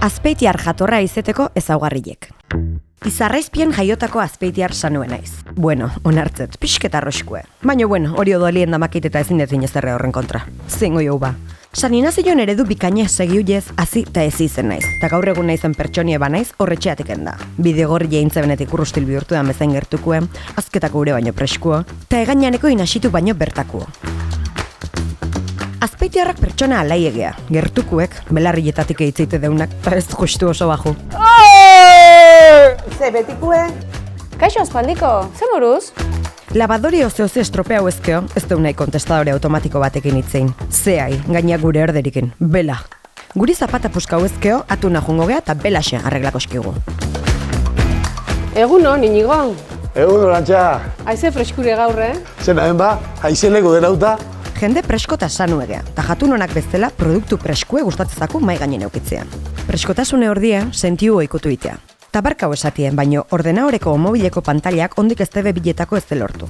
Azpeitiar jatorra izeteko ezaugarriek. Izarraizpien jaiotako azpeitiar sanue naiz. Bueno, onartzet, pixketa arroskue. Baina hori odolien damakit eta ezin dezin ezerre horren kontra. Zingo jau ba. San Inazion eredu bikaina segiulez hazi eta ez izen naiz. Ta gaur egun naizen pertsonie banaiz horretxeatik enda. Bidegorri jeintze benetik urrustil bihurtu da mezain gertukue, azketako ure baino preskuo, ta egainaneko inasitu baino bertakuo. Azpeitiarrak pertsona alaiegea, gertukuek, belarrietatik eitzeite deunak, eta ez justu oso baju. Ze betikue? Kaixo aspaldiko, ze moruz? Labadori oze estropeau ezkeo, ez deu nahi kontestadore automatiko batekin itzein. Zeai, gaina gure erderikin, bela. Guri zapata puskau ezkeo, atuna jungo gea eta belaxe arreglako eskigu. Eguno, Inigo. Egun orantxa. Haize freskure gaur, Zen hain ba, haizeleko denauta. Jende presko eta sanuegea, eta jatun honak bezala produktu preskue gustatzezaku mai gainen eukitzean. Preskotasune ordie, sentiu oikutu itea. Tabarkau esatien, baino ordenaoreko o mobileko pantailak ondik ez tebe biletako ez lortu.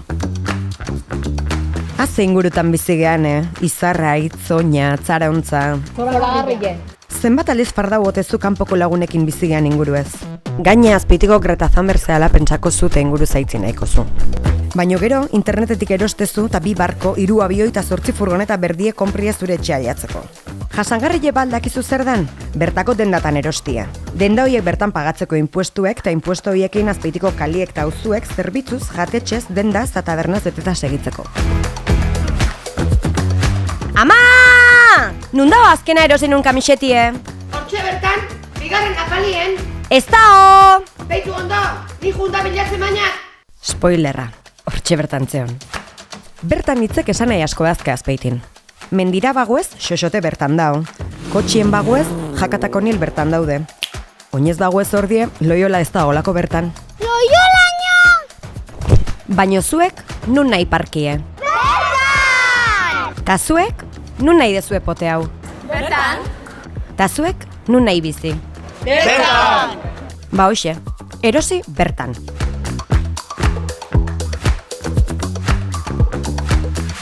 Haze ingurutan bizigean, Izarra, Itzoña, Tzaraontza... Zoragarrie. Zenbat aliz fardau otezu kanpoko lagunekin bizigean inguru ez. Gaina azpeitiko Greta Thunberg zehala pentsako zute inguru zaitzi nahiko zu. Baina gero, internetetik erostezu eta 2 barko, 3 abioi eta 8 furgoneta berdie konpria zure etxea jatzeko. Jasangarrile baldakizu zer dan? Bertako dendatan erostia. Denda horiek bertan pagatzeko inpuestuek eta inpuesto horiekin azpeitiko kaliek eta auzuek zerbitzuz, jatetxez, dendaz eta tabernaz beteta segitzeko. Ama! Nun dago azkena erosin un kamixetie? Hortxe bertan, bigarren apalien. Ez da! Beitu ondo, ni junda bilatzen mainak. Spoilerra, hortxe bertan zeon. Bertan hitzek esan nahi asko dazke azpeitin. Mendira bagoez, xoxote bertan dao. Kotxien bagoez, jakatako nil bertan daude. Oinez dagoez ordie, Loiola ez da olako bertan. Loiolaino! Baino zuek, nun nahi parkie? Bertan! Ta zuek, nun nahi dezue pote hau? Bertan? Ta zuek, nun nahi bizi? Bertan! Ba hoxe, erosi bertan.